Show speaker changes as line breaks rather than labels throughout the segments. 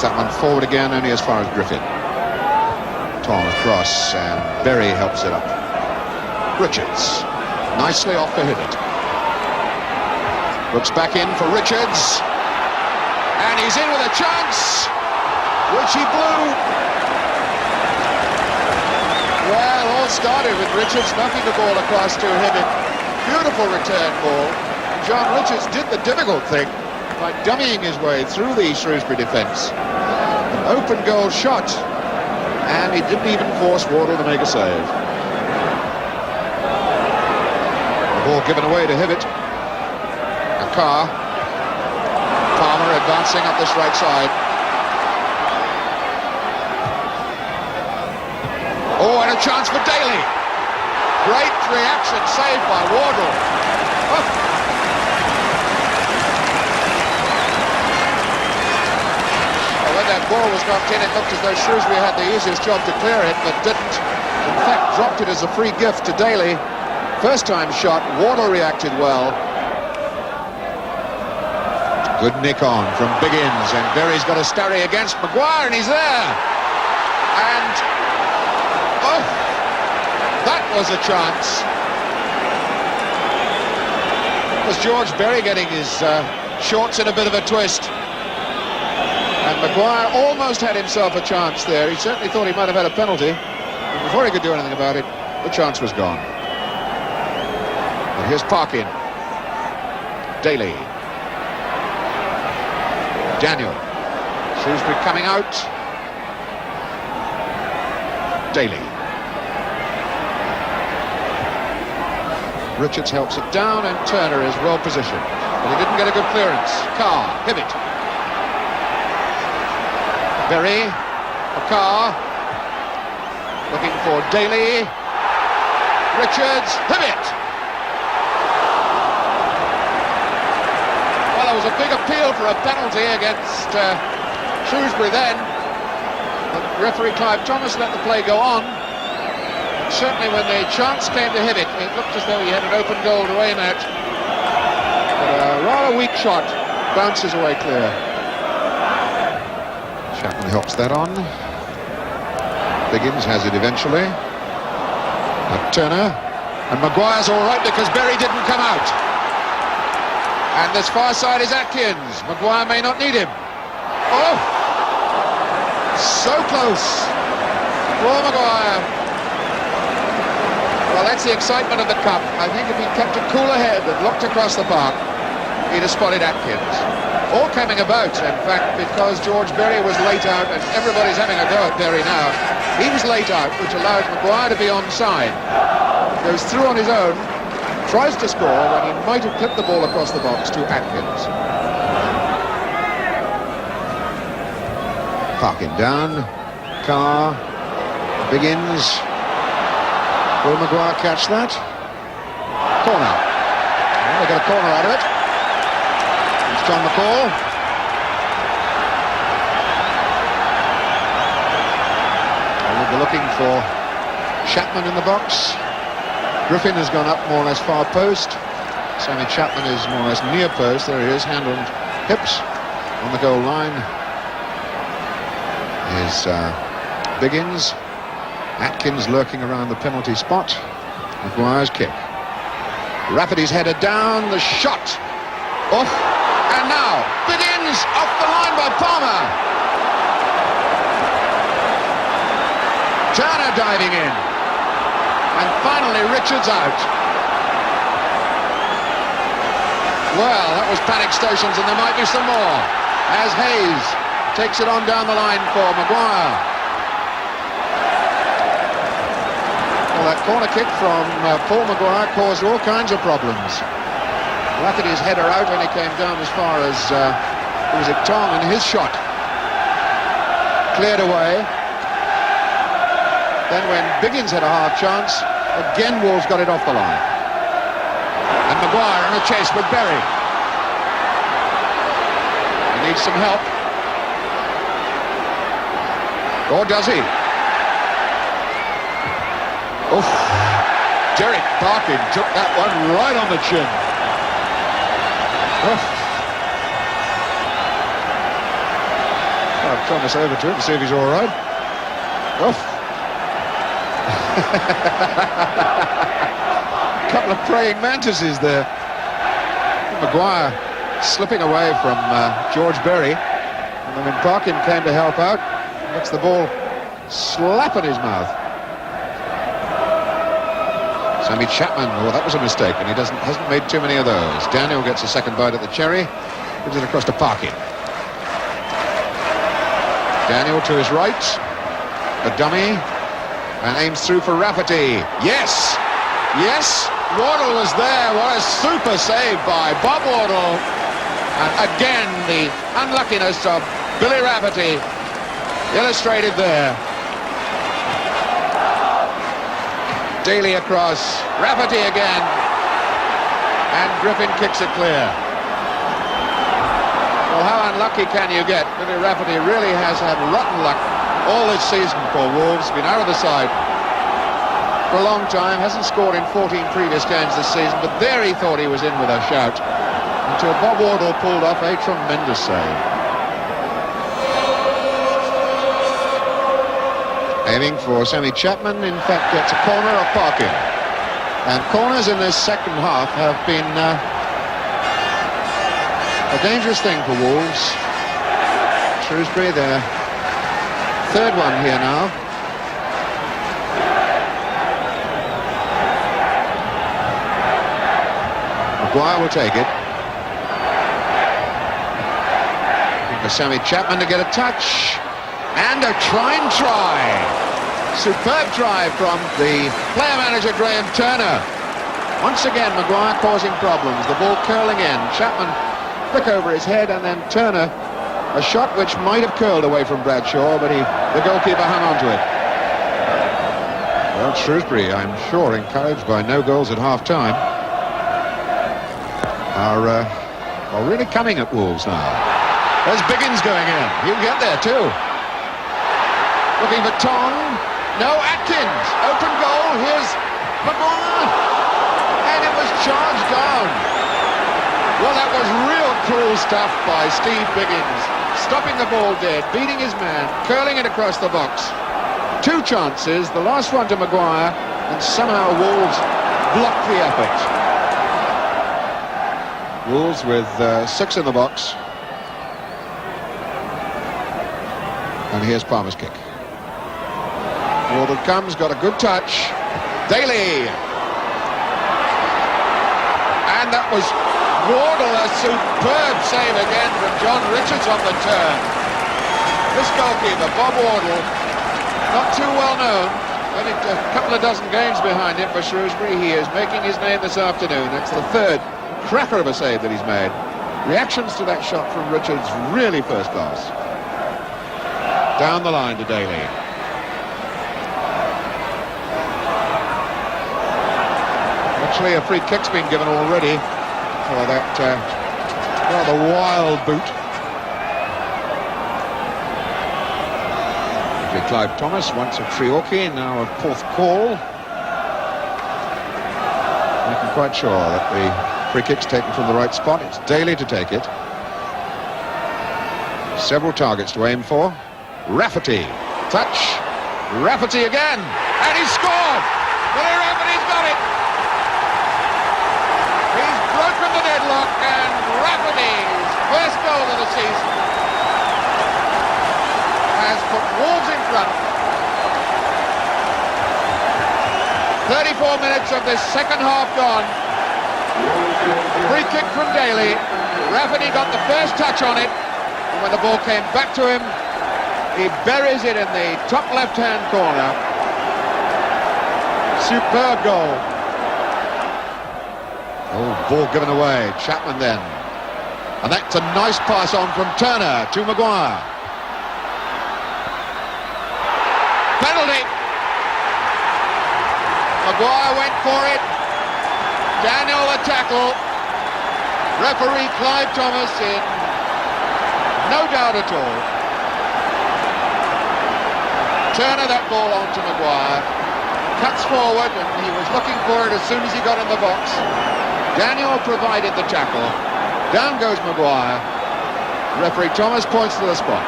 Takes that one forward again, only as far as Griffin. Tom across, and Berry helps it up. Richards, nicely off for Hibbert. Looks back in for Richards, and he's in with a chance, which he blew. Well, all started with Richards knocking the ball across to Hibbert. Beautiful return ball. John Richards did the difficult thing by dummying his way through the Shrewsbury defence. An open goal shot, and he didn't even force Wardle to make a save. The ball given away to Hibbert. And Carr. Palmer advancing up this right side. Oh, and a chance for Daly. Great reaction, saved by Wardle. Oh. When that ball was knocked in, it looked as though Shrewsbury had the easiest job to clear it, but didn't. In fact, dropped it as a free gift to Daly. First time shot, Wardle reacted well. Good nick on from Biggins, and Berry's got a starry against Maguire, and he's there. And, oh, that was a chance. It was George Berry getting his shorts in a bit of a twist. And Maguire almost had himself a chance there. He certainly thought he might have had a penalty. And before he could do anything about it, the chance was gone. And here's Parkin. Daly. Daniel. Shrewsbury coming out. Daly. Richards helps it down, and Turner is well positioned. But he didn't get a good clearance. Carr. Hibbert. Berry, Carr, looking for Daly, Richards, Hibbert. Well, there was a big appeal for a penalty against Shrewsbury then, but referee Clive Thomas let the play go on. And certainly when the chance came to Hibbert, it looked as though he had an open goal to aim at, but a rather weak shot bounces away clear. Chapman helps that on. Biggins has it eventually. Turner. And Maguire's all right because Berry didn't come out. And this far side is Atkins. Maguire may not need him. Oh! So close. Poor Maguire. Well, that's the excitement of the cup. I think if he'd kept a cooler head and looked across the park, he'd have spotted Atkins. All coming about, in fact, because George Berry was late out, and everybody's having a go at Berry now. He was late out, which allows Maguire to be onside. Goes through on his own, tries to score when he might have clipped the ball across the box to Atkins. Parkin down, Carr, Biggins. Will Maguire catch that? Corner. Well, they got a corner out of it. It's John McCall. We'll be looking for Chapman in the box. Griffin has gone up more or less far post. Sammy Chapman is more or less near post. There he is, hand on hips on the goal line. Is Biggins. Atkins lurking around the penalty spot. Maguire's kick. Rafferty's headed down, the shot. Off. And now, Biggins off the line by Palmer. Turner diving in. And finally, Richards out. Well, that was panic stations, and there might be some more. As Hayes takes it on down the line for Maguire. Well, that corner kick from Paul Maguire caused all kinds of problems. Rafferty's header out when he came down as far as, was it Tong, and his shot cleared away. Then when Biggins had a half chance, again Wolves got it off the line. And Maguire in a chase with Berry. He needs some help. Or does he? Oof. Derek Parkin took that one right on the chin. Oof. I've Thomas over to him to see if he's all right. Oof. Couple of praying mantises there. Maguire slipping away from George Berry. And then when Parkin came to help out, gets the ball slap in his mouth. Sammy Chapman, well, that was a mistake, and he hasn't made too many of those. Daniel gets a second bite at the cherry, gives it across to Parkin. Daniel to his right, a dummy, and aims through for Rafferty. Yes! Yes! Wardle was there. What a super save by Bob Wardle. And again, the unluckiness of Billy Rafferty illustrated there. Daly across, Rafferty again, and Griffin kicks it clear. Well, how unlucky can you get? Billy Rafferty really has had rotten luck all this season for Wolves. Been out of the side for a long time, hasn't scored in 14 previous games this season, but there he thought he was in with a shout, until Bob Wardle pulled off a tremendous save. Aiming for Sammy Chapman, in fact gets a corner of Parkin. And corners in this second half have been a dangerous thing for Wolves. Shrewsbury, their third one here now. Maguire will take it. For Sammy Chapman to get a touch. And a try. Superb try from the player manager Graham Turner. Once again, Maguire causing problems. The ball curling in. Chapman quick over his head, and then Turner, a shot which might have curled away from Bradshaw, but the goalkeeper hung on to it. Well, Shrewsbury, I'm sure, encouraged by no goals at half-time, are really coming at Wolves now. There's Biggins going in. He'll get there too. Looking for Tong. No, Atkins. Open goal. Here's Maguire. And it was charged down. Well, that was real cruel stuff by Steve Biggins. Stopping the ball dead, beating his man, curling it across the box. Two chances, the last one to Maguire, and somehow Wolves blocked the effort. Wolves with 6 in the box. And here's Palmer's kick. Wardle comes, got a good touch. Daly. And that was Wardle, a superb save again from John Richards on the turn. This goalkeeper, Bob Wardle, not too well known. Only a couple of dozen games behind him for Shrewsbury. He is making his name this afternoon. That's the third cracker of a save that he's made. Reactions to that shot from Richards really first class. Down the line to Daly. Actually, a free kick's been given already for that rather wild boot. Clive Thomas, once of Treorchy, now of Porthcawl. Making quite sure that the free kick's taken from the right spot. It's Daly to take it. Several targets to aim for. Rafferty, touch, Rafferty again, and he scored! Billy Rafferty's got it! He's broken the deadlock, and Rafferty's first goal of the season has put Wolves in front. 34 minutes of this second half gone. Free kick from Daly. Rafferty got the first touch on it, and when the ball came back to him, he buries it in the top left-hand corner. Superb goal. Oh, ball given away. Chapman then. And that's a nice pass on from Turner to Maguire. Penalty. Maguire went for it. Daniel the tackle. Referee Clive Thomas in no doubt at all. Turner that ball on to Maguire, cuts forward, and he was looking for it as soon as he got in the box. Daniel provided the tackle. Down goes Maguire. Referee Thomas points to the spot.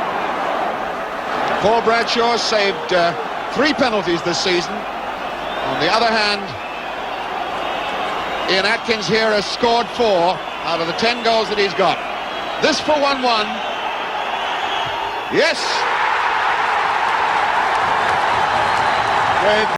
Paul Bradshaw saved 3 penalties this season. On the other hand, Ian Atkins here has scored 4 out of the 10 goals that he's got. This for 1-1. Yes!